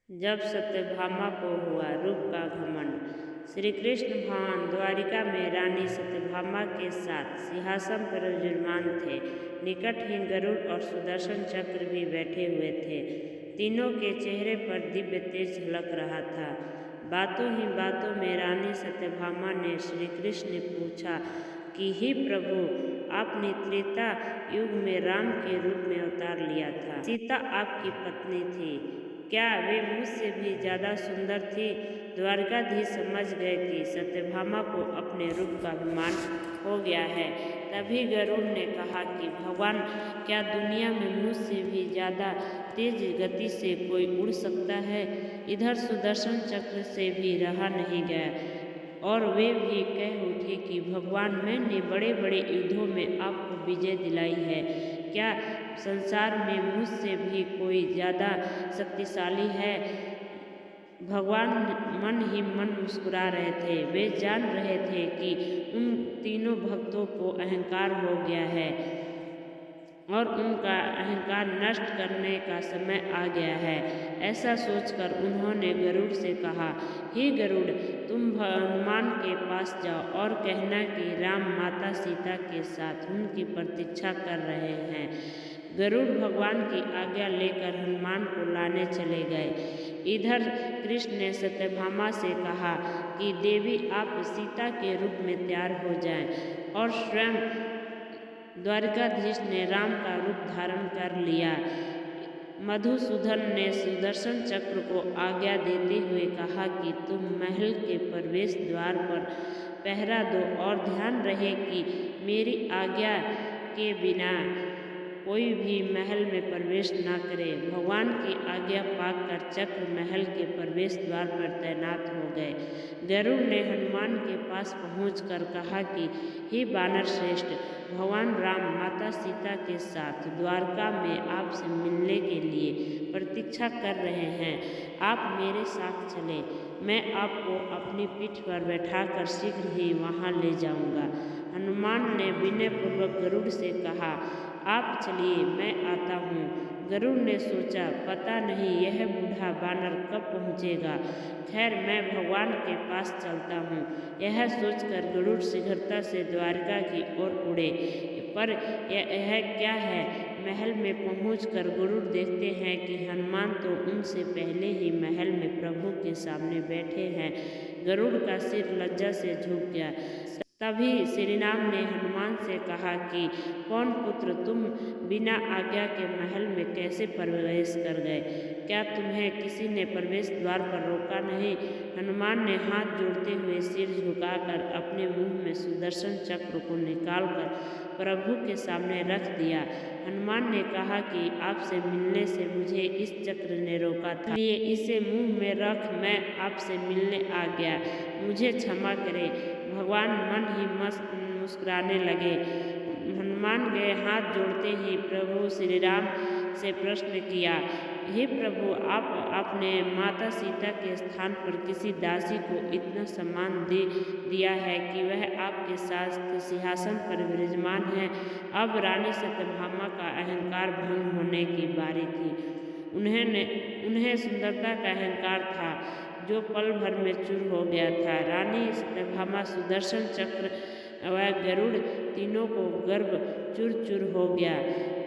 जब सत्यभामा को हुआ रूप का घमंड। श्री कृष्ण भगवान द्वारिका में रानी सत्यभामा के साथ सिंहासन पर विराजमान थे। निकट ही गरुड़ और सुदर्शन चक्र भी बैठे हुए थे। तीनों के चेहरे पर दिव्य तेज झलक रहा था। बातों ही बातों में रानी सत्यभामा ने श्री कृष्ण ने पूछा कि हे प्रभु, आपने त्रेता युग में राम के रूप में अवतार लिया था। सीता आपकी पत्नी थी, क्या वे मुझसे भी ज़्यादा सुंदर थी? द्वारकाधीश समझ गए कि सत्यभामा को अपने रूप का अभिमान हो गया है। तभी गरुड़ ने कहा कि भगवान, क्या दुनिया में मुझसे भी ज़्यादा तेज गति से कोई उड़ सकता है? इधर सुदर्शन चक्र से भी रहा नहीं गया और वे भी कह उठे कि भगवान, मैंने बड़े बड़े युद्धों में आपको विजय दिलाई है। क्या संसार में मुझसे भी कोई ज़्यादा शक्तिशाली है? भगवान मन ही मन मुस्कुरा रहे थे। वे जान रहे थे कि उन तीनों भक्तों को अहंकार हो गया है और उनका अहंकार नष्ट करने का समय आ गया है। ऐसा सोचकर उन्होंने गरुड़ से कहा, हे गरुड़, तुम हनुमान के पास जाओ और कहना कि राम माता सीता के साथ उनकी प्रतीक्षा कर रहे हैं। गरुड़ भगवान की आज्ञा लेकर हनुमान को लाने चले गए। इधर कृष्ण ने सत्यभामा से कहा कि देवी, आप सीता के रूप में तैयार हो जाएं। और स्वयं द्वारिकाधीश ने राम का रूप धारण कर लिया। मधुसूदन ने सुदर्शन चक्र को आज्ञा देते हुए कहा कि तुम महल के प्रवेश द्वार पर पहरा दो और ध्यान रहे कि मेरी आज्ञा के बिना कोई भी महल में प्रवेश न करे। भगवान की आज्ञा पाकर चक्र महल के प्रवेश द्वार पर तैनात हो गए। गरुड़ ने हनुमान के पास पहुंचकर कहा कि हे वानर श्रेष्ठ, भगवान राम माता सीता के साथ द्वारका में आपसे मिलने के लिए प्रतीक्षा कर रहे हैं। आप मेरे साथ चले, मैं आपको अपनी पीठ पर बैठाकर शीघ्र ही वहां ले जाऊंगा। हनुमान ने विनयपूर्वक गरुड़ से कहा, आप चलिए, मैं आता हूँ। गरुड़ ने सोचा, पता नहीं यह बूढ़ा वानर कब पहुँचेगा। खैर, मैं भगवान के पास चलता हूँ। यह सोचकर गरुड़ शीघ्रता से द्वारका की ओर उड़े। पर यह क्या है? महल में पहुंचकर गरुड़ देखते हैं कि हनुमान तो उनसे पहले ही महल में प्रभु के सामने बैठे हैं। गरुड़ का सिर लज्जा से झुक गया। तभी श्रीराम ने हनुमान से कहा कि कौन पुत्र, तुम बिना आज्ञा के महल में कैसे प्रवेश कर गए? क्या तुम्हें किसी ने प्रवेश द्वार पर रोका नहीं? हनुमान ने हाथ जोड़ते हुए सिर झुकाकर अपने मुंह में सुदर्शन चक्र को निकालकर प्रभु के सामने रख दिया। हनुमान ने कहा कि आपसे मिलने से मुझे इस चक्र ने रोका था, इसलिए इसे मुंह में रख मैं आपसे मिलने आ गया। मुझे क्षमा करें। भगवान मन ही मुस्कुराने लगे। हनुमान के हाथ जोड़ते ही प्रभु श्री राम से प्रश्न किया, हे प्रभु, आपने माता सीता के स्थान पर किसी दासी को इतना सम्मान दे दिया है कि वह आपके साथ सिंहासन पर विराजमान है। अब रानी सत्यभामा का अहंकार भंग होने की बारी थी। उन्हें सुंदरता का अहंकार था जो पल भर में चूर हो गया था। रानी सत्यभामा, सुदर्शन चक्र व गरुड़ तीनों को गर्व चूर चूर हो गया।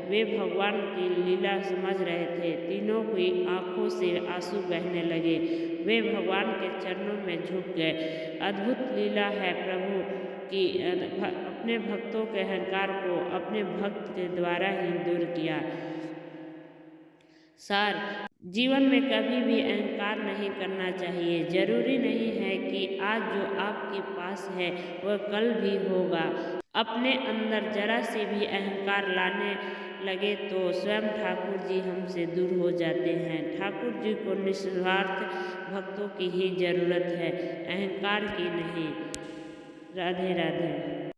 वे भगवान की लीला समझ रहे थे। तीनों की आंखों से आंसू बहने लगे। वे भगवान के चरणों में झुक गए। अद्भुत लीला है प्रभु की अपने भक्तों के अहंकार को अपने भक्त के द्वारा ही दूर किया। सार, जीवन में कभी भी अहंकार नहीं करना चाहिए। जरूरी नहीं है कि आज जो आपके पास है वह कल भी होगा। अपने अंदर जरा से भी अहंकार लाने लगे तो स्वयं ठाकुर जी हमसे दूर हो जाते हैं। ठाकुर जी को निस्वार्थ भक्तों की ही जरूरत है, अहंकार की नहीं। राधे राधे।